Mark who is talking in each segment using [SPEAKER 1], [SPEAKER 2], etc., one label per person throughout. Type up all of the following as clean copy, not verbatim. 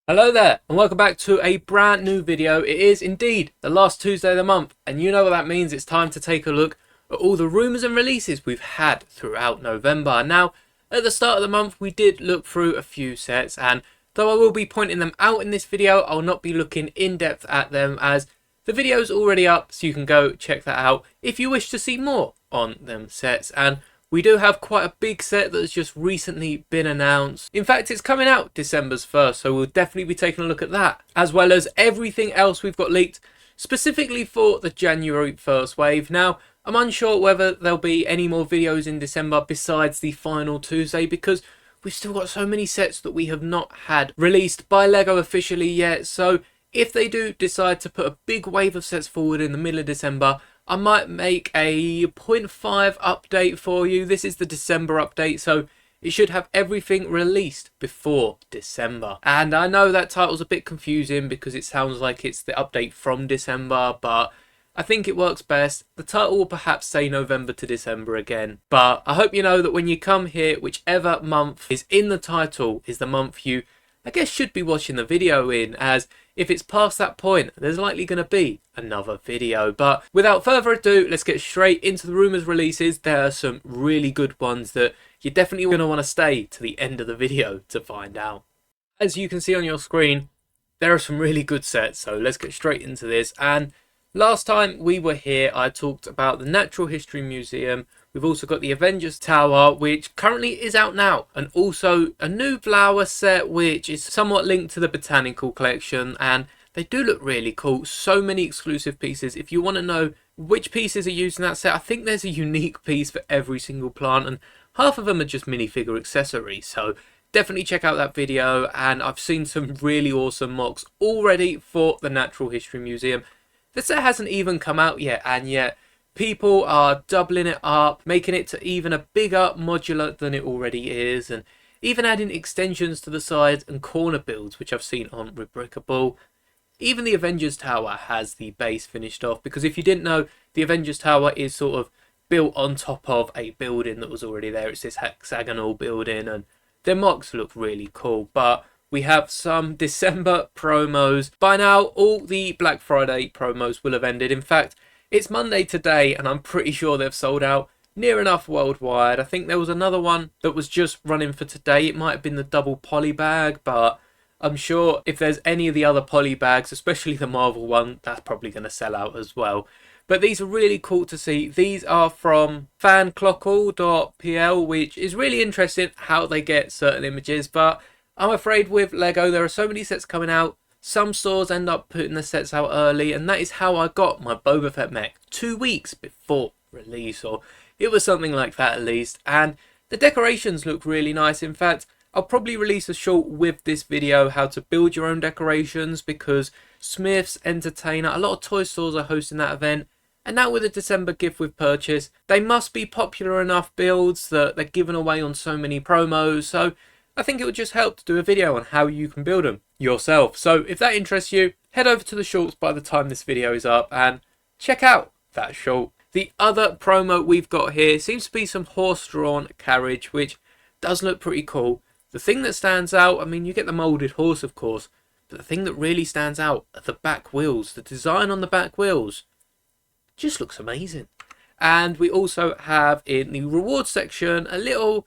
[SPEAKER 1] Hello there and welcome back to a brand new video. It is indeed the last Tuesday of the month, and you know what that means. It's time to take a look at all the rumours and releases we've had throughout November. Now, at the start of the month we did look through a few sets, and though I will be pointing them out in this video, I'll not be looking in depth at them as the video's already up, so you can go check that out if you wish to see more on them sets. And we do have quite a big set that has just recently been announced. In fact, it's coming out December's 1st, so we'll definitely be taking a look at that, as well as everything else we've got leaked specifically for the January 1st wave. Now, I'm unsure whether there'll be any more videos in December besides the final Tuesday, because we've still got so many sets that we have not had released by LEGO officially yet. So if they do decide to put a big wave of sets forward in the middle of December, I might make a 0.5 update for you. This is the December update, so it should have everything released before December. And I know that title's a bit confusing because it sounds like it's the update from December, but I think it works best. The title will perhaps say November to December again, but I hope you know that when you come here, whichever month is in the title is the month you, I guess, should be watching the video in, as if it's past that point, there's likely going to be another video. But without further ado, let's get straight into the rumours releases. There are some really good ones that you're definitely going to want to stay to the end of the video to find out. As you can see on your screen, there are some really good sets, so let's get straight into this. And last time we were here, I talked about the Natural History Museum. We've also got the Avengers Tower, which currently is out now, and also a new flower set, which is somewhat linked to the Botanical Collection, and they do look really cool. So many exclusive pieces. If you want to know which pieces are used in that set, I think there's a unique piece for every single plant, and half of them are just minifigure accessories, so definitely check out that video. And I've seen some really awesome mocks already for the Natural History Museum. The set hasn't even come out yet, and yet people are doubling it up, making it to even a bigger modular than it already is, and even adding extensions to the sides and corner builds, which I've seen on Rebrickable. Even the Avengers Tower has the base finished off, because if you didn't know, the Avengers Tower is sort of built on top of a building that was already there. It's this hexagonal building, and their mocks look really cool. But we have some December promos. By now, all the Black Friday promos will have ended. In fact, it's Monday today, and I'm pretty sure they've sold out near enough worldwide. I think there was another one that was just running for today. It might have been the double poly bag, but I'm sure if there's any of the other poly bags, especially the Marvel one, that's probably going to sell out as well. But these are really cool to see. These are from fanclockle.pl, which is really interesting how they get certain images. But I'm afraid with LEGO, there are so many sets coming out. Some stores end up putting the sets out early, and that is how I got my Boba Fett mech 2 weeks before release, or it was something like that at least. And the decorations look really nice. In fact, I'll probably release a short with this video how to build your own decorations, because Smith's Entertainer, a lot of toy stores are hosting that event, and now with a December gift with purchase, they must be popular enough builds that they're given away on so many promos. So I think it would just help to do a video on how you can build them yourself. So if that interests you, head over to the shorts by the time this video is up and check out that short. The other promo we've got here seems to be some horse-drawn carriage, which does look pretty cool. The thing that stands out, I mean, you get the moulded horse, of course, but the thing that really stands out are the back wheels. The design on the back wheels just looks amazing. And we also have in the rewards section a little,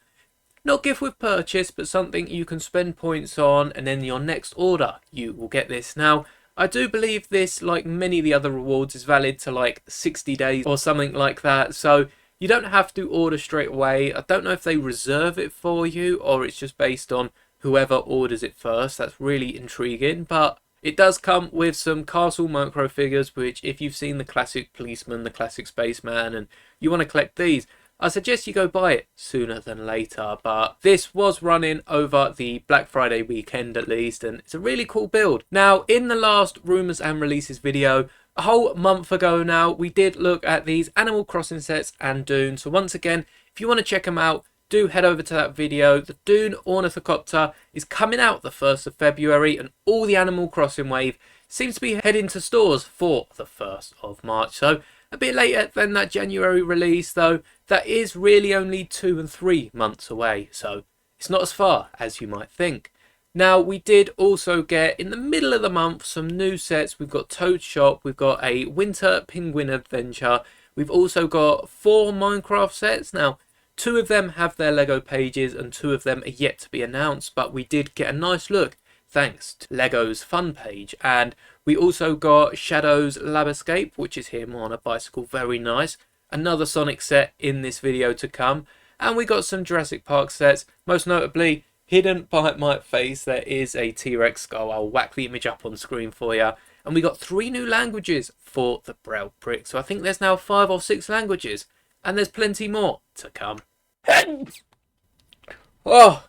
[SPEAKER 1] not gift with purchase, but something you can spend points on, and then your next order you will get this. Now, I do believe this, like many of the other rewards, is valid to like 60 days or something like that, so you don't have to order straight away. I don't know if they reserve it for you or it's just based on whoever orders it first. That's really intriguing. But it does come with some castle micro figures, which if you've seen the classic policeman, the classic spaceman, and you want to collect these, I suggest you go buy it sooner than later. But this was running over the Black Friday weekend at least, and it's a really cool build. Now, in the last rumours and releases video, a whole month ago now, we did look at these Animal Crossing sets and Dune. So once again, if you want to check them out, do head over to that video. The Dune Ornithocopter is coming out the 1st of February, and all the Animal Crossing wave seems to be heading to stores for the 1st of March. So a bit later than that January release, though that is really only 2 and 3 months away, so it's not as far as you might think. Now, we did also get, in the middle of the month, some new sets. We've got Toad Shop, we've got a Winter Penguin Adventure, we've also got 4 Minecraft sets. Now, 2 of them have their Lego pages and 2 of them are yet to be announced, but we did get a nice look thanks to Lego's fun page. And we also got Shadow's Lab Escape, which is him on a bicycle, very nice. Another Sonic set in this video to come. And we got some Jurassic Park sets, most notably, hidden behind my face, there is a T-Rex skull. I'll whack the image up on screen for you. And we got 3 new languages for the Braille Brick. So I think there's now 5 or 6 languages. And there's plenty more to come. Oh,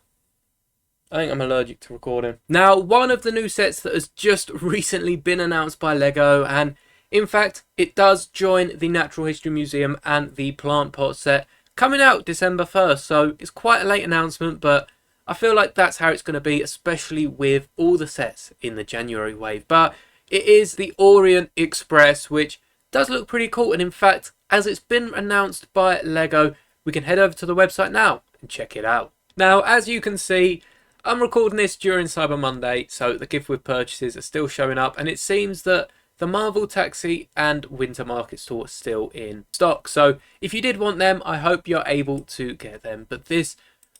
[SPEAKER 1] I think I'm allergic to recording. Now, one of the new sets that has just recently been announced by Lego, and in fact, it does join the Natural History Museum and the Plant Pot set, coming out December 1st. So it's quite a late announcement, but I feel like that's how it's going to be, especially with all the sets in the January wave. But it is the Orient Express, which does look pretty cool. And in fact, as it's been announced by Lego, we can head over to the website now and check it out. Now, as you can see, I'm recording this during Cyber Monday, so the gift with purchases are still showing up. And it seems that the Marvel Taxi and Winter Market store are still in stock. So if you did want them, I hope you're able to get them. But this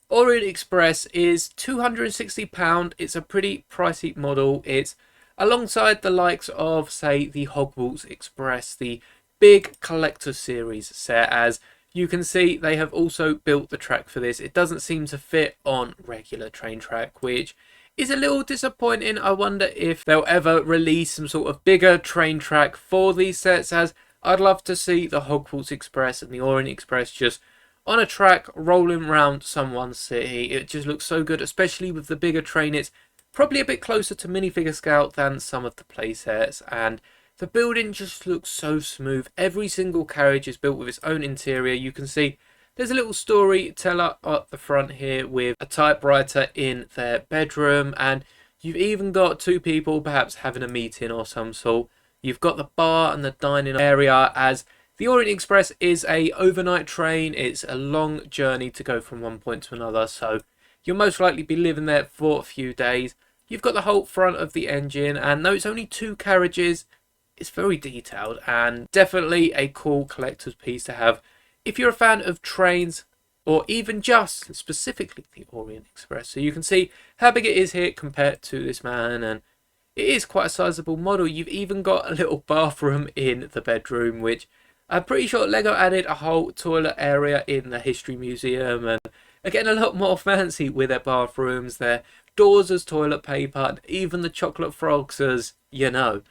[SPEAKER 1] Orient Express is £260. It's a pretty pricey model. It's alongside the likes of, say, the Hogwarts Express, the big collector series set. As you can see, they have also built the track for this. It doesn't seem to fit on regular train track, which is a little disappointing. I wonder if they'll ever release some sort of bigger train track for these sets, as I'd love to see the Hogwarts Express and the Orient Express just on a track rolling around someone's city. It just looks so good, especially with the bigger train. It's probably a bit closer to minifigure scale than some of the playsets, and the building just looks so smooth. Every single carriage is built with its own interior. You can see there's a little storyteller at the front here with a typewriter in their bedroom, and you've even got 2 people perhaps having a meeting or some sort. You've got the bar and the dining area, as the Orient Express is a overnight train. It's a long journey to go from one point to another, so you'll most likely be living there for a few days. You've got the whole front of the engine, and though it's only 2 carriages, it's very detailed and definitely a cool collector's piece to have if you're a fan of trains, or even just specifically the Orient Express. So you can see how big it is here compared to this man, and it is quite a sizable model. You've even got a little bathroom in the bedroom, which I'm pretty sure Lego added a whole toilet area in the History Museum, and are getting a lot more fancy with their bathrooms, their doors as toilet paper, and even the chocolate frogs as, you know.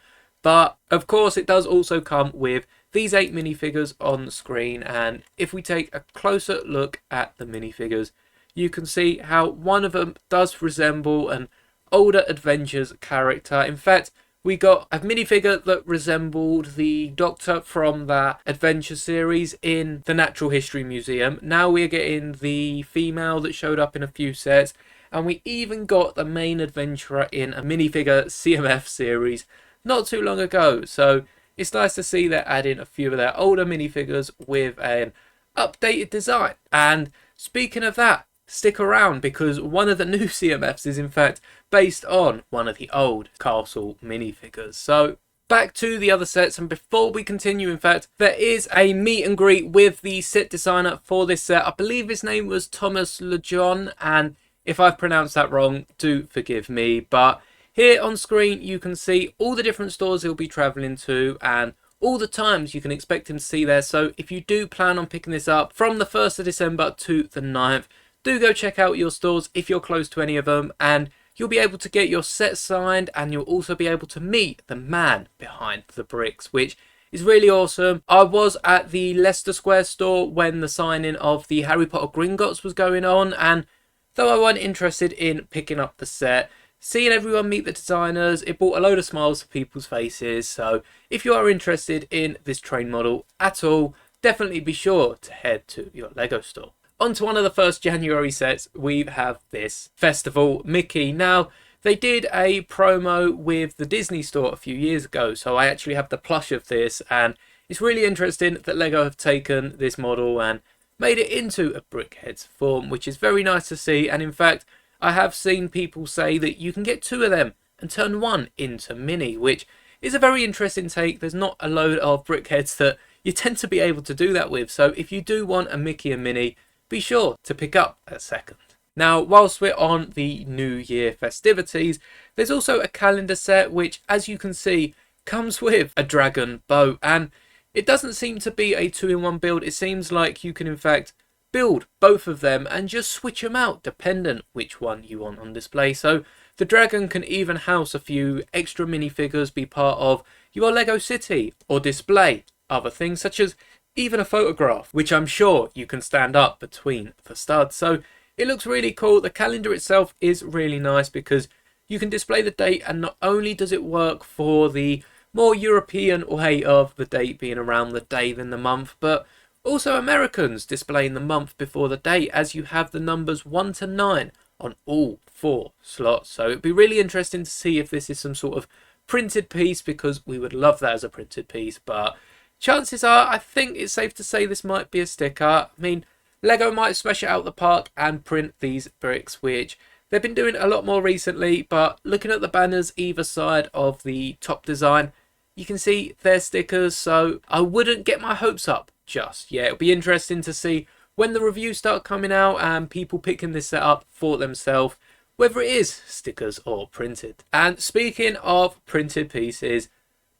[SPEAKER 1] But of course it does also come with these 8 minifigures on screen, and if we take a closer look at the minifigures, you can see how one of them does resemble an older Adventures character. In fact, we got a minifigure that resembled the Doctor from that Adventure series in the Natural History Museum. Now we're getting the female that showed up in a few sets, and we even got the main adventurer in a minifigure CMF series not too long ago. So it's nice to see they're adding a few of their older minifigures with an updated design. And speaking of that, stick around, because one of the new CMFs is in fact based on one of the old Castle minifigures. So back to the other sets, and before we continue, in fact, there is a meet and greet with the set designer for this set. I believe his name was Thomas Lejon, and if I've pronounced that wrong, do forgive me. But here on screen you can see all the different stores he'll be travelling to and all the times you can expect him to see there. So if you do plan on picking this up from the 1st of December to the 9th, do go check out your stores if you're close to any of them, and you'll be able to get your set signed, and you'll also be able to meet the man behind the bricks, which is really awesome. I was at the Leicester Square store when the signing of the Harry Potter Gringotts was going on, and though I wasn't interested in picking up the set, seeing everyone meet the designers, it brought a load of smiles to people's faces. So if you are interested in this train model at all, definitely be sure to head to your Lego store. On to one of the first January sets, we have this Festival Mickey. Now, they did a promo with the Disney store a few years ago, so I actually have the plush of this, and it's really interesting that Lego have taken this model and made it into a Brickhead's form, which is very nice to see. And in fact, I have seen people say that you can get 2 of them and turn one into mini, which is a very interesting take. There's not a load of brickheads that you tend to be able to do that with. So if you do want a Mickey and Minnie, be sure to pick up a second. Now, whilst we're on the New Year festivities, there's also a calendar set which, as you can see, comes with a dragon boat, and it doesn't seem to be a 2-in-1 build. It seems like you can in fact build both of them and just switch them out dependent which one you want on display. So the dragon can even house a few extra minifigures, be part of your Lego city, or display other things such as even a photograph, which I'm sure you can stand up between the studs. So it looks really cool. The calendar itself is really nice because you can display the date, and not only does it work for the more European way of the date being around the day than the month, but also Americans displaying the month before the date, as you have the numbers 1 to 9 on all 4 slots. So it'd be really interesting to see if this is some sort of printed piece, because we would love that as a printed piece, but chances are, I think it's safe to say this might be a sticker. I mean, Lego might smash it out the park and print these bricks, which they've been doing a lot more recently, but looking at the banners either side of the top design, you can see they're stickers, so I wouldn't get my hopes up just yet. It'll be interesting to see when the reviews start coming out and people picking this set up for themselves, whether it is stickers or printed. And speaking of printed pieces,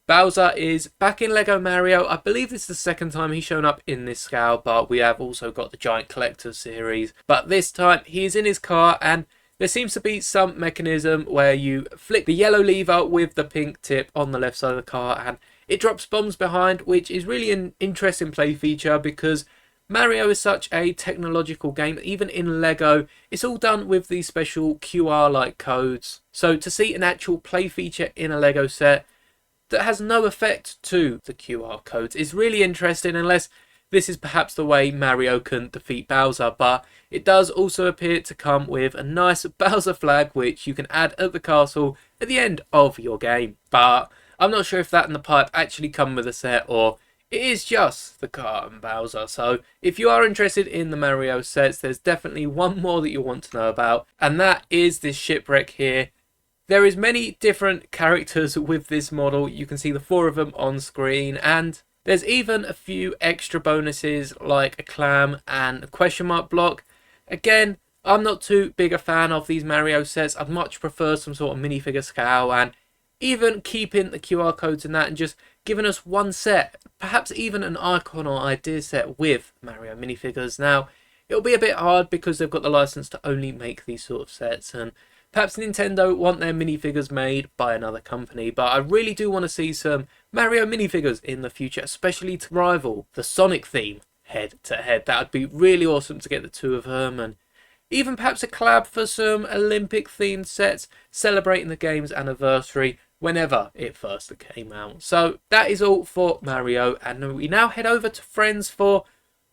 [SPEAKER 1] Bowser is back in Lego Mario. I believe this is the second time he's shown up in this scale, but we have also got the Giant Collector series. But this time he's in his car, and there seems to be some mechanism where you flick the yellow lever with the pink tip on the left side of the car and it drops bombs behind, which is really an interesting play feature because Mario is such a technological game. Even in Lego, it's all done with these special QR-like codes. So to see an actual play feature in a Lego set that has no effect to the QR codes is really interesting, unless this is perhaps the way Mario can defeat Bowser. But it does also appear to come with a nice Bowser flag, which you can add at the castle at the end of your game. But I'm not sure if that and the pipe actually come with a set, or it is just the car and Bowser. So if you are interested in the Mario sets, there's definitely one more that you'll want to know about, and that is this shipwreck here. There is many different characters with this model. You can see the 4 of them on screen, and there's even a few extra bonuses like a clam and a question mark block. Again, I'm not too big a fan of these Mario sets. I'd much prefer some sort of minifigure scale, and even keeping the QR codes in that and just giving us one set, perhaps even an icon or idea set with Mario minifigures. Now, it'll be a bit hard because they've got the license to only make these sort of sets, and perhaps Nintendo want their minifigures made by another company, but I really do want to see some Mario minifigures in the future, especially to rival the Sonic theme head to head. That would be really awesome to get the 2 of them, and even perhaps a collab for some Olympic themed sets celebrating the game's anniversary whenever it first came out. So that is all for Mario, and we now head over to Friends for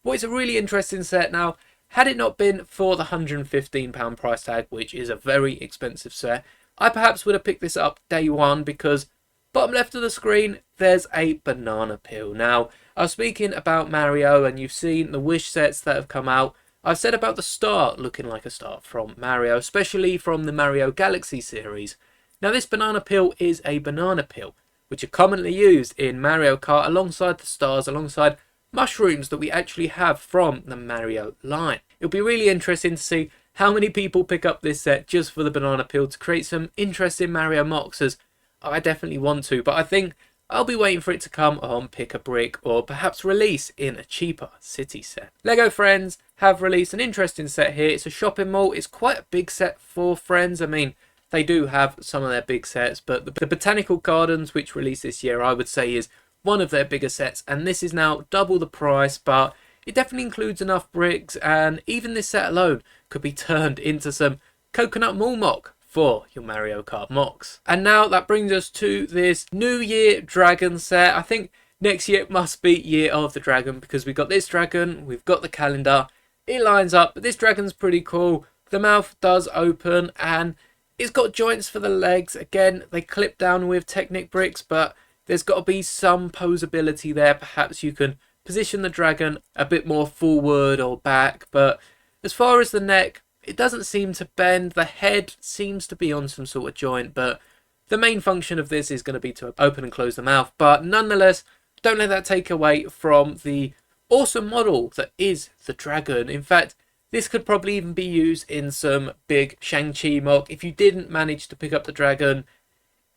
[SPEAKER 1] what is a really interesting set. Now, had it not been for the £115 price tag, which is a very expensive set, I perhaps would have picked this up day one, because bottom left of the screen, there's a banana peel. Now, I was speaking about Mario, and you've seen the Wish sets that have come out. I've said about the star looking like a star from Mario, especially from the Mario Galaxy series. Now, this banana peel is a banana peel, which are commonly used in Mario Kart alongside the stars, alongside mushrooms that we actually have from the Mario line. It'll be really interesting to see how many people pick up this set just for the banana peel to create some interesting Mario mocks, as I definitely want to, but I think I'll be waiting for it to come on Pick a Brick, or perhaps release in a cheaper city set. Lego Friends have released an interesting set here. It's a shopping mall. It's quite a big set for Friends. I mean, they do have some of their big sets, but the Botanical Gardens, which released this year, I would say is one of their bigger sets, and this is now double the price, but it definitely includes enough bricks, and even this set alone could be turned into some Coconut Mall mock for your Mario Kart mocks. And now that brings us to this New Year Dragon set. I think next year must be Year of the Dragon, because we've got this dragon, we've got the calendar, it lines up, but this dragon's pretty cool. The mouth does open, and it's got joints for the legs. Again, they clip down with Technic bricks, but there's got to be some posability there. Perhaps you can position the dragon a bit more forward or back, but as far as the neck, it doesn't seem to bend. The head seems to be on some sort of joint, but the main function of this is going to be to open and close the mouth. But nonetheless, don't let that take away from the awesome model that is the dragon. In fact, this could probably even be used in some big Shang-Chi mock. If you didn't manage to pick up the dragon,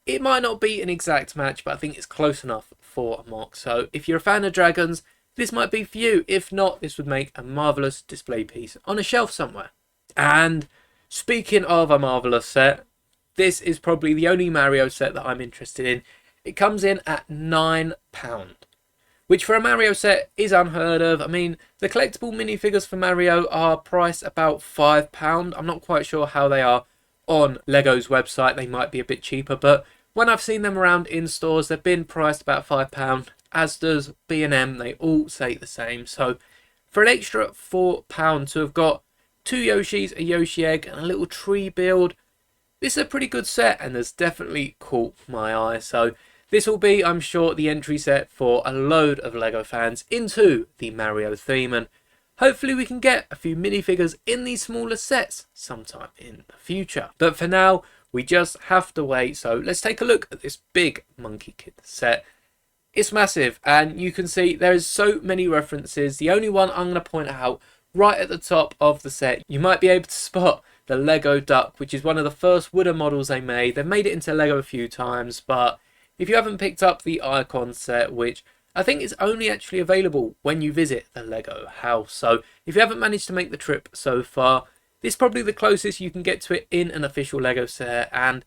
[SPEAKER 1] it might not be an exact match, but I think it's close enough for a mock. So if you're a fan of dragons, this might be for you. If not, this would make a marvellous display piece on a shelf somewhere. And speaking of a marvellous set, this is probably the only Mario set that I'm interested in. It comes in at £9, which for a Mario set is unheard of. I mean, the collectible minifigures for Mario are priced about £5. I'm not quite sure how they are on Lego's website. They might be a bit cheaper, but when I've seen them around in stores, they've been priced about £5, as does B&M. They all say the same. So for an extra £4 to have got 2 Yoshis, a Yoshi egg, and a little tree build, this is a pretty good set, and has definitely caught my eye. So this will be, I'm sure, the entry set for a load of LEGO fans into the Mario theme, and hopefully we can get a few minifigures in these smaller sets sometime in the future. But for now, we just have to wait. So let's take a look at this big Monkey Kid set. It's massive, and you can see there's so many references. The only one I'm going to point out right at the top of the set, you might be able to spot the Lego duck, which is one of the first wooden models they made. They've made it into Lego a few times, but if you haven't picked up the Icon set, which I think is only actually available when you visit the Lego house, so if you haven't managed to make the trip so far, this is probably the closest you can get to it in an official Lego set. And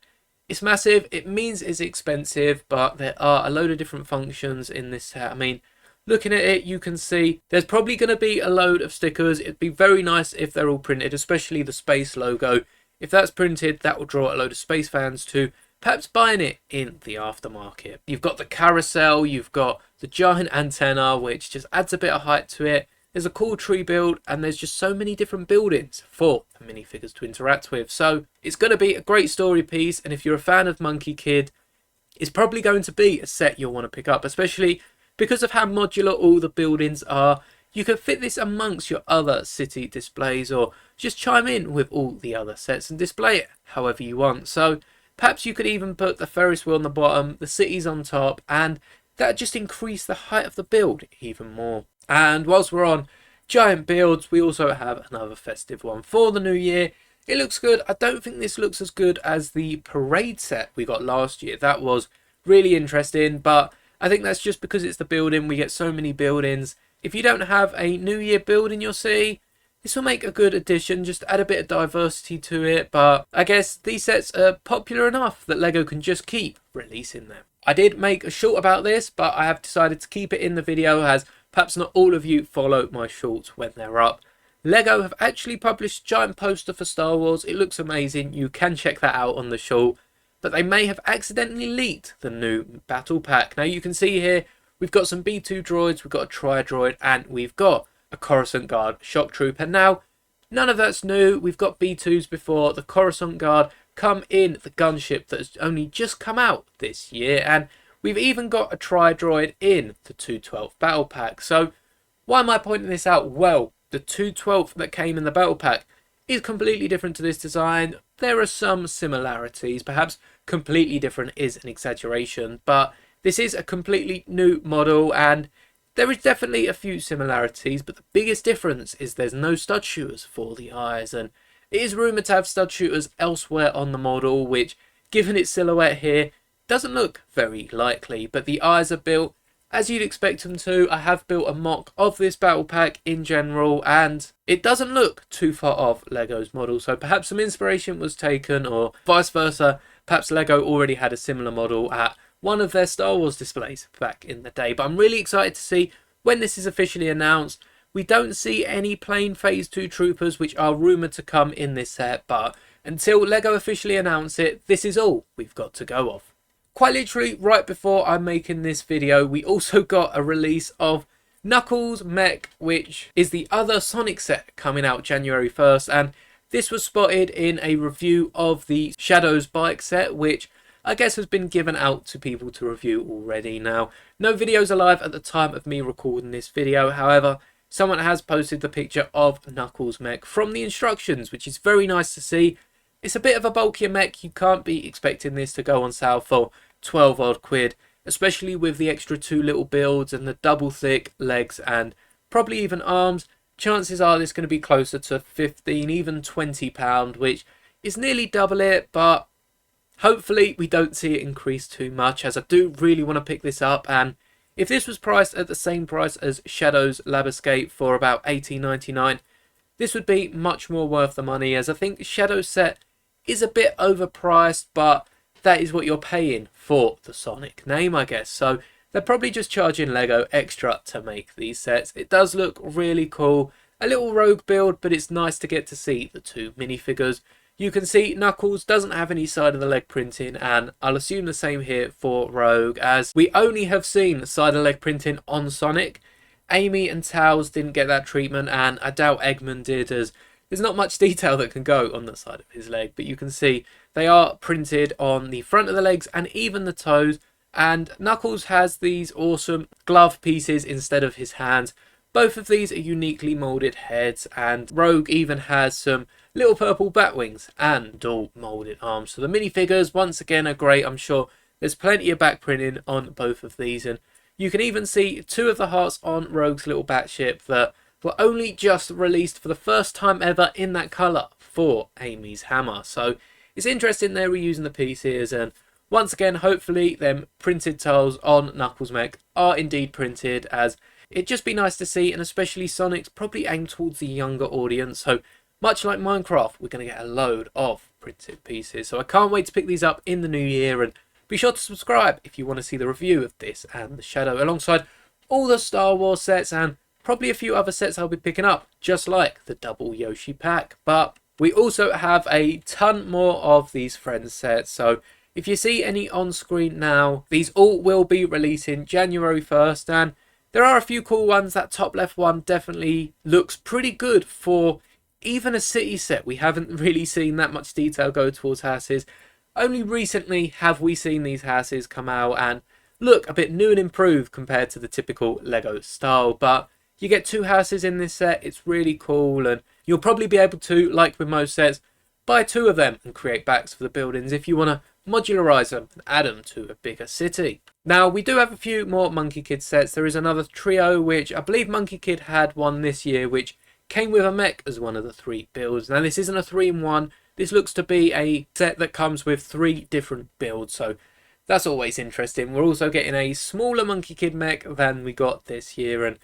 [SPEAKER 1] it's massive. It means it's expensive, but there are a load of different functions in this set. I mean, looking at it, you can see there's probably going to be a load of stickers. It'd be very nice if they're all printed, especially the space logo. If that's printed, that will draw a load of space fans to perhaps buying it in the aftermarket. You've got the carousel, you've got the giant antenna, which just adds a bit of height to it. There's a cool tree build, and there's just so many different buildings for the minifigures to interact with. So it's going to be a great story piece, and if you're a fan of Monkey Kid, it's probably going to be a set you'll want to pick up, especially because of how modular all the buildings are. You can fit this amongst your other city displays, or just chime in with all the other sets and display it however you want. So perhaps you could even put the Ferris wheel on the bottom, the cities on top, and that would just increase the height of the build even more. And whilst we're on giant builds, we also have another festive one for the new year. It looks good. I don't think this looks as good as the parade set we got last year. That was really interesting, but I think that's just because it's the building. We get so many buildings. If you don't have a New Year build in your city, this will make a good addition, just add a bit of diversity to it. But I guess these sets are popular enough that LEGO can just keep releasing them. I did make a short about this, but I have decided to keep it in the video, as perhaps not all of you follow my shorts when they're up. LEGO have actually published a giant poster for Star Wars. It looks amazing. You can check that out on the short. But they may have accidentally leaked the new battle pack. Now you can see here, we've got some B2 droids, we've got a tri-droid, and we've got a Coruscant Guard shock trooper. Now, none of that's new. We've got B2s before. The Coruscant Guard come in the gunship that has only just come out this year, and we've even got a tri-droid in the 212 battle pack. So why am I pointing this out? Well, the 212 that came in the battle pack is completely different to this design. There are some similarities, perhaps completely different is an exaggeration, but this is a completely new model, and there is definitely a few similarities, but the biggest difference is there's no stud shooters for the eyes, and it is rumoured to have stud shooters elsewhere on the model, which, given its silhouette here, doesn't look very likely. But the eyes are built as you'd expect them to. I have built a mock of this battle pack in general, and it doesn't look too far off LEGO's model, so perhaps some inspiration was taken, or vice versa. Perhaps LEGO already had a similar model at one of their Star Wars displays back in the day. But I'm really excited to see when this is officially announced. We don't see any plain Phase 2 troopers, which are rumoured to come in this set, but until LEGO officially announce it, this is all we've got to go off. Quite literally, right before I'm making this video, we also got a release of Knuckles Mech, which is the other Sonic set coming out January 1st, and this was spotted in a review of the Shadows bike set, which I guess has been given out to people to review already. Now, no videos are live at the time of me recording this video, however, someone has posted the picture of Knuckles' mech from the instructions, which is very nice to see. It's a bit of a bulkier mech. You can't be expecting this to go on sale for 12 odd quid, especially with the extra 2 little builds and the double thick legs and probably even arms. Chances are this is going to be closer to 15, even £20, which is nearly double it, but hopefully we don't see it increase too much, as I do really want to pick this up. And if this was priced at the same price as Shadow's Lab Escape for about $18.99, this would be much more worth the money, as I think Shadow's set is a bit overpriced, but that is what you're paying for the Sonic name, I guess. So they're probably just charging Lego extra to make these sets. It does look really cool. A little rogue build, but it's nice to get to see the 2 minifigures. You can see Knuckles doesn't have any side of the leg printing, and I'll assume the same here for Rogue, as we only have seen side of the leg printing on Sonic. Amy and Tails didn't get that treatment, and I doubt Eggman did, as there's not much detail that can go on the side of his leg, but you can see they are printed on the front of the legs and even the toes. And Knuckles has these awesome glove pieces instead of his hands. Both of these are uniquely moulded heads, and Rogue even has some little purple bat wings and dual moulded arms. So the minifigures, once again, are great. I'm sure there's plenty of back printing on both of these, and you can even see 2 of the hearts on Rogue's little bat ship that were only just released for the first time ever in that colour for Amy's hammer. So it's interesting they're reusing the pieces, and once again, hopefully them printed tiles on Knuckles' mech are indeed printed, as it'd just be nice to see, and especially Sonic's probably aimed towards the younger audience. So much like Minecraft, we're going to get a load of printed pieces. So I can't wait to pick these up in the new year, and be sure to subscribe if you want to see the review of this and the Shadow, alongside all the Star Wars sets and probably a few other sets I'll be picking up, just like the double Yoshi pack. But we also have a ton more of these Friends sets, so if you see any on screen now, these all will be releasing January 1st, and there are a few cool ones. That top left one definitely looks pretty good for even a city set. We haven't really seen that much detail go towards houses. Only recently have we seen these houses come out and look a bit new and improved compared to the typical Lego style, but you get 2 houses in this set. It's really cool, and you'll probably be able to, like with most sets, buy 2 of them and create backs for the buildings if you want to modularize them and add them to a bigger city. Now, we do have a few more Monkey Kid sets. There is another trio, which I believe Monkey Kid had one this year, which came with a mech as one of the 3 builds. Now, this isn't a 3-in-1. This looks to be a set that comes with 3 different builds, so that's always interesting. We're also getting a smaller Monkey Kid mech than we got this year, and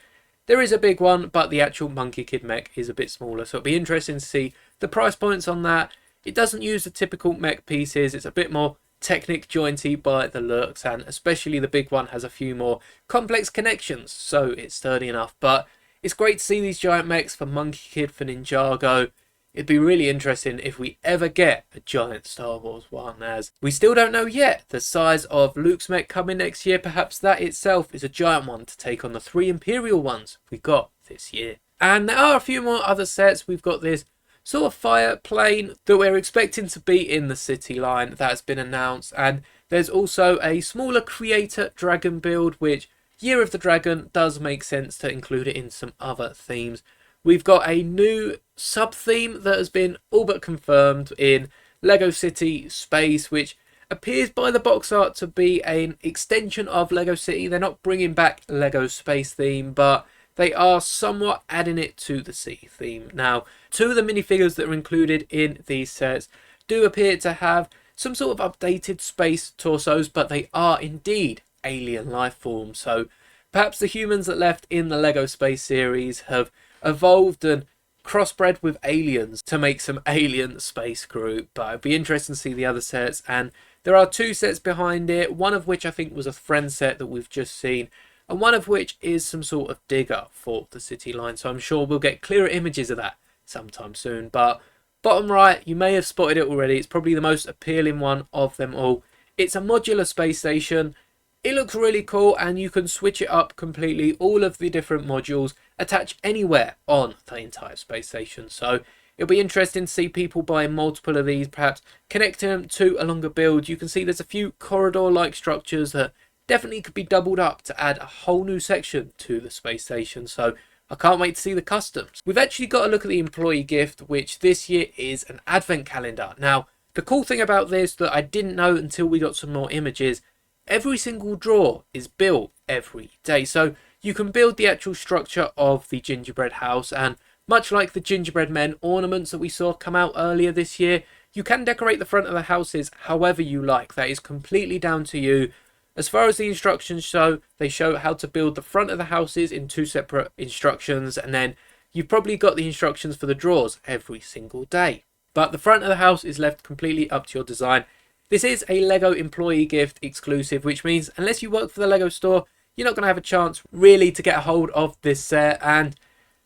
[SPEAKER 1] there is a big one, but the actual Monkey Kid mech is a bit smaller, so it'll be interesting to see the price points on that. It doesn't use the typical mech pieces. It's a bit more Technic jointy by the looks, and especially the big one has a few more complex connections, so it's sturdy enough. But it's great to see these giant mechs for Monkey Kid, for Ninjago. It'd be really interesting if we ever get a giant Star Wars one, as we still don't know yet the size of Luke's mech coming next year. Perhaps that itself is a giant one to take on the 3 Imperial ones we got this year. And there are a few more other sets. We've got this sort of fire plane that we're expecting to be in the city line that's been announced, and there's also a smaller creator dragon build, which Year of the Dragon does make sense to include it in some other themes. We've got a new sub-theme that has been all but confirmed in Lego City Space, which appears by the box art to be an extension of Lego City. They're not bringing back Lego Space theme, but they are somewhat adding it to the city theme. Now, 2 of the minifigures that are included in these sets do appear to have some sort of updated space torsos, but they are indeed alien life forms. So perhaps the humans that left in the Lego Space series have evolved and crossbred with aliens to make some alien space group. But it'd be interesting to see the other sets, and there are 2 sets behind it, one of which I think was a friend set that we've just seen, and one of which is some sort of digger for the city line. So I'm sure we'll get clearer images of that sometime soon. But bottom right, you may have spotted it already. It's probably the most appealing one of them all. It's a modular space station. It looks really cool, and you can switch it up completely. All of the different modules attach anywhere on the entire space station. So it'll be interesting to see people buying multiple of these, perhaps connecting them to a longer build. You can see there's a few corridor-like structures that definitely could be doubled up to add a whole new section to the space station. So I can't wait to see the customs. We've actually got a look at the employee gift, which this year is an advent calendar. Now, the cool thing about this that I didn't know until we got some more images, every single drawer is built every day. So you can build the actual structure of the gingerbread house, and much like the gingerbread men ornaments that we saw come out earlier this year, you can decorate the front of the houses however you like. That is completely down to you. As far as the instructions show, they show how to build the front of the houses in 2 separate instructions, and then you've probably got the instructions for the drawers every single day. But the front of the house is left completely up to your design. This is a LEGO employee gift exclusive, which means unless you work for the LEGO store, you're not going to have a chance really to get a hold of this set. And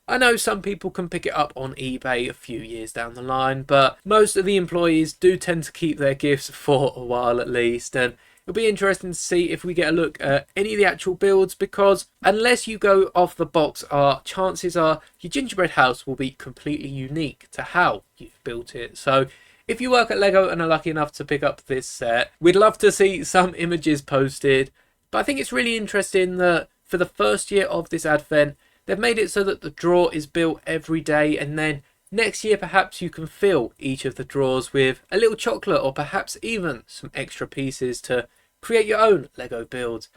[SPEAKER 1] I know some people can pick it up on eBay a few years down the line, but most of the employees do tend to keep their gifts for a while at least. And it'll be interesting to see if we get a look at any of the actual builds, because unless you go off the box art, chances are your gingerbread house will be completely unique to how you've built it. So if you work at LEGO and are lucky enough to pick up this set, we'd love to see some images posted. But I think it's really interesting that for the first year of this advent, they've made it so that the drawer is built every day, and then next year perhaps you can fill each of the drawers with a little chocolate or perhaps even some extra pieces to create your own LEGO builds.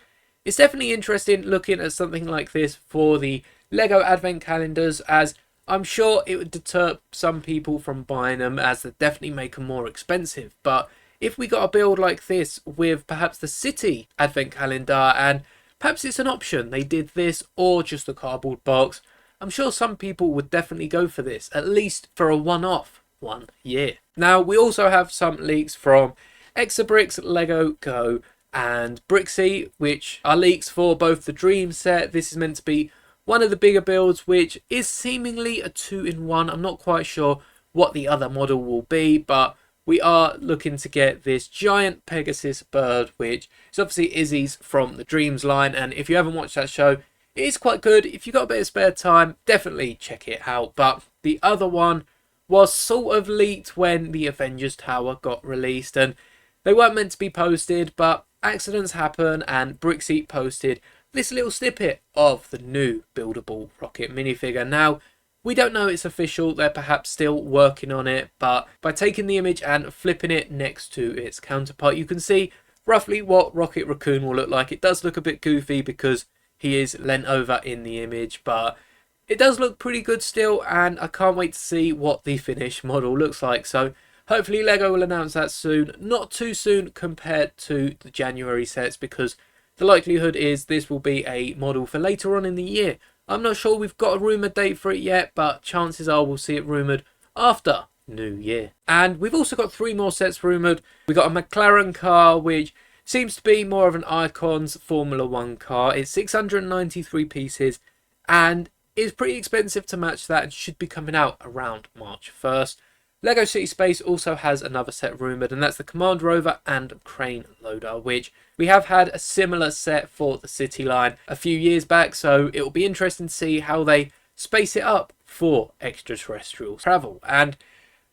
[SPEAKER 1] It's definitely interesting looking at something like this for the LEGO advent calendars, as I'm sure it would deter some people from buying them, as they definitely make them more expensive. But if we got a build like this with perhaps the city advent calendar, and perhaps it's an option, they did this or just a cardboard box, I'm sure some people would definitely go for this, at least for a one-off 1 year. Now, we also have some leaks from Exabricks, Lego Go and Brixie, which are leaks for both the Dream set. This is meant to be one of the bigger builds, which is seemingly a 2-in-1. I'm not quite sure what the other model will be, but we are looking to get this giant Pegasus bird, which is obviously Izzy's from the Dreams line. And if you haven't watched that show, it is quite good. If you've got a bit of spare time, definitely check it out. But the other one was sort of leaked when the Avengers Tower got released, and they weren't meant to be posted, but accidents happen, and Brixie posted this little snippet of the new buildable rocket minifigure. Now, we don't know it's official, they're perhaps still working on it, but by taking the image and flipping it next to its counterpart, you can see roughly what Rocket Raccoon will look like. It does look a bit goofy because he is leant over in the image, but it does look pretty good still, and I can't wait to see what the finished model looks like. So hopefully LEGO will announce that soon, not too soon compared to the January sets, because the likelihood is this will be a model for later on in the year. I'm not sure we've got a rumoured date for it yet, but chances are we'll see it rumoured after New Year. And we've also got 3 more sets rumoured. We got a McLaren car, which seems to be more of an Icons Formula 1 car. It's 693 pieces and is pretty expensive to match that, and should be coming out around March 1st. LEGO City Space also has another set rumoured, and that's the Command Rover and Crane Loader, which we have had a similar set for the City line a few years back, so it will be interesting to see how they space it up for extraterrestrial travel. And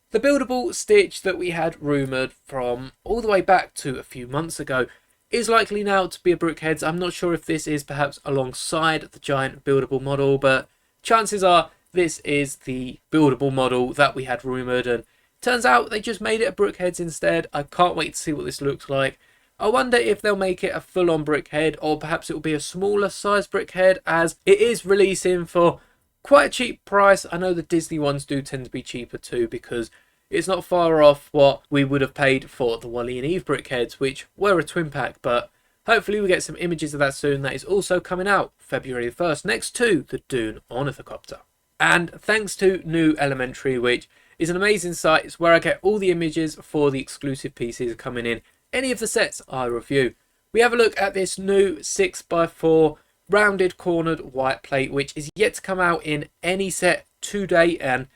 [SPEAKER 1] the buildable Stitch that we had rumoured from all the way back to a few months ago is likely now to be a Brickheads. I'm not sure if this is perhaps alongside the giant buildable model, but chances are this is the buildable model that we had rumoured, and turns out they just made it a Brickheads instead. I can't wait to see what this looks like. I wonder if they'll make it a full-on Brickhead, or perhaps it will be a smaller size Brickhead, as it is releasing for quite a cheap price. I know the Disney ones do tend to be cheaper too, because it's not far off what we would have paid for the Wally and Eve Brickheads, which were a twin pack, but hopefully we get some images of that soon. That is also coming out February the 1st, next to the Dune Ornithocopter. And thanks to New Elementary, which is an amazing site. It's where I get all the images for the exclusive pieces coming in any of the sets I review. We have a look at this new 6x4 rounded cornered white plate, which is yet to come out in any set to date, and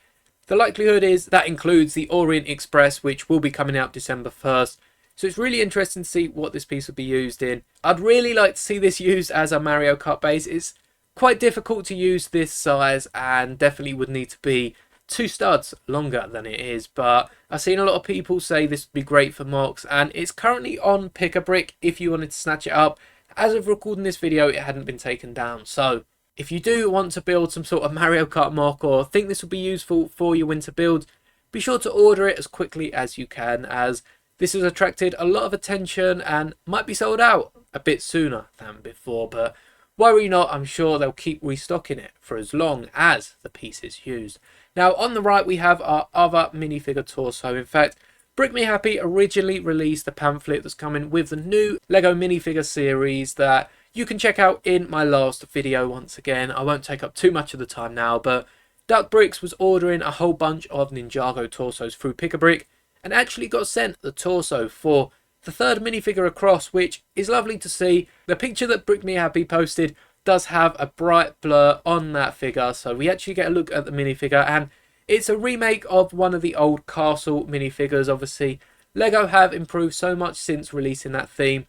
[SPEAKER 1] the likelihood is that includes the Orient Express, which will be coming out December 1st. So it's really interesting to see what this piece will be used in. I'd really like to see this used as a Mario Kart base. It's quite difficult to use this size, and definitely would need to be 2 studs longer than it is, but I've seen a lot of people say this would be great for mocks, and it's currently on Pick a Brick if you wanted to snatch it up. As of recording this video, it hadn't been taken down, so if you do want to build some sort of Mario Kart mock or think this will be useful for your winter builds, be sure to order it as quickly as you can, as this has attracted a lot of attention and might be sold out a bit sooner than before. But worry not, I'm sure they'll keep restocking it for as long as the piece is used. Now on the right we have our other minifigure torso. In fact, Brick Me Happy originally released the pamphlet that's coming with the new LEGO minifigure series that you can check out in my last video. Once again, I won't take up too much of the time now, but Duck Bricks was ordering a whole bunch of Ninjago torsos through Pick-a-Brick and actually got sent the torso for the third minifigure across, which is lovely to see. The picture that Brick Me Happy posted does have a bright blur on that figure, so we actually get a look at the minifigure, and it's a remake of one of the old castle minifigures. Obviously, LEGO have improved so much since releasing that theme.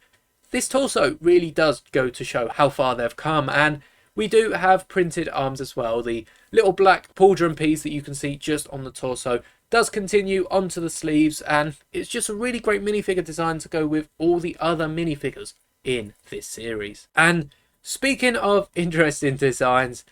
[SPEAKER 1] This torso really does go to show how far they've come, and we do have printed arms as well. The little black pauldron piece that you can see just on the torso does continue onto the sleeves, and it's just a really great minifigure design to go with all the other minifigures in this series. And speaking of interesting designs,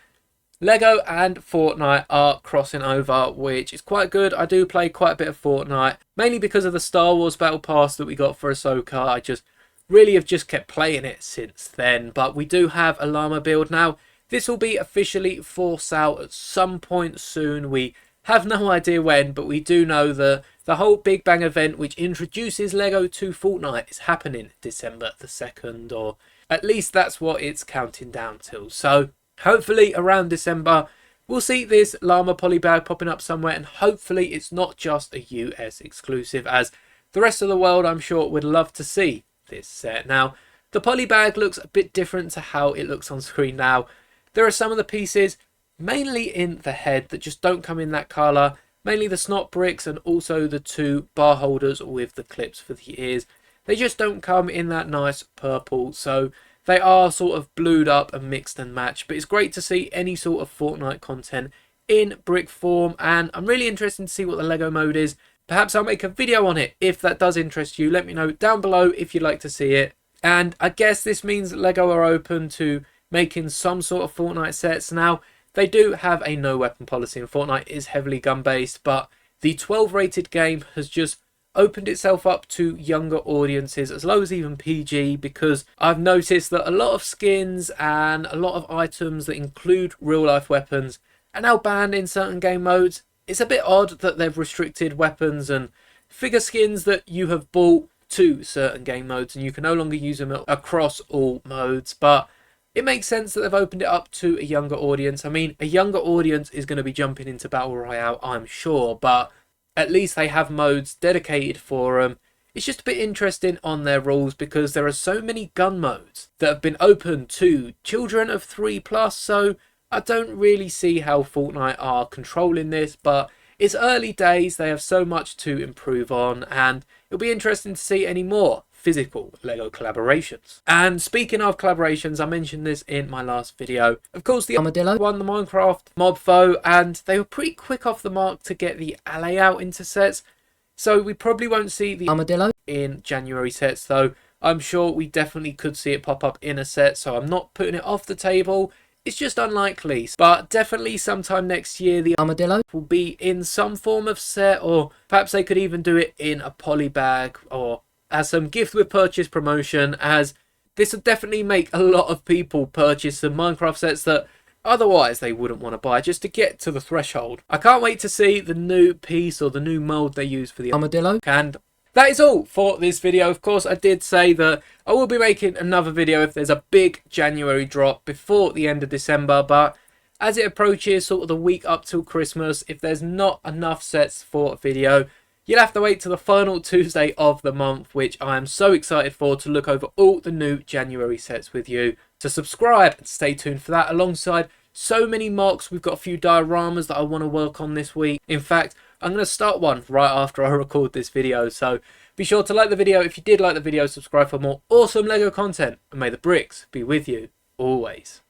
[SPEAKER 1] LEGO and Fortnite are crossing over, which is quite good. I do play quite a bit of Fortnite, mainly because of the Star Wars Battle Pass that we got for Ahsoka. I just really have just kept playing it since then. But we do have a llama build now. This will be officially for sale at some point soon. We have no idea when, but we do know the whole Big Bang event, which introduces LEGO to Fortnite, is happening December the 2nd, or at least that's what it's counting down to. So hopefully around December we'll see this llama polybag popping up somewhere, and hopefully it's not just a US exclusive, as the rest of the world I'm sure would love to see this set. Now the polybag looks a bit different to how it looks on screen now. There are some of the pieces, mainly in the head, that just don't come in that colour, mainly the snot bricks and also the two bar holders with the clips for the ears. They just don't come in that nice purple, so they are sort of blued up and mixed and matched. But it's great to see any sort of Fortnite content in brick form, and I'm really interested to see what the LEGO mode is. Perhaps I'll make a video on it if that does interest you. Let me know down below if you'd like to see it. And I guess this means that LEGO are open to making some sort of Fortnite sets. Now, they do have a no weapon policy, and Fortnite is heavily gun based, but the 12 rated game has just opened itself up to younger audiences, as low as even PG, because I've noticed that a lot of skins and a lot of items that include real life weapons are now banned in certain game modes. It's a bit odd that they've restricted weapons and figure skins that you have bought to certain game modes, and you can no longer use them across all modes, but it makes sense that they've opened it up to a younger audience. I mean, a younger audience is going to be jumping into Battle Royale, I'm sure, but at least they have modes dedicated for them. It's just a bit interesting on their rules, because there are so many gun modes that have been open to children of 3+, so I don't really see how Fortnite are controlling this, but it's early days. They have so much to improve on, and it'll be interesting to see any more physical LEGO collaborations. And speaking of collaborations, I mentioned this in my last video. Of course, the Armadillo won the Minecraft Mob Foe, and they were pretty quick off the mark to get the layout into sets. So we probably won't see the Armadillo in January sets, though I'm sure we definitely could see it pop up in a set, so I'm not putting it off the table. It's just unlikely, but definitely sometime next year the Armadillo will be in some form of set, or perhaps they could even do it in a poly bag or as some gift with purchase promotion, as this would definitely make a lot of people purchase some Minecraft sets that otherwise they wouldn't want to buy, just to get to the threshold. I can't wait to see the new piece or the new mold they use for the Armadillo. And that is all for this video. Of course, I did say that I will be making another video if there's a big January drop before the end of December, but as it approaches sort of the week up till Christmas, if there's not enough sets for a video, you'll have to wait till the final Tuesday of the month, which I am so excited for, to look over all the new January sets with you. So subscribe and stay tuned for that, alongside so many mocks. We've got a few dioramas that I want to work on this week. In fact, I'm going to start one right after I record this video, so be sure to like the video if you did like the video, subscribe for more awesome LEGO content, and may the bricks be with you always.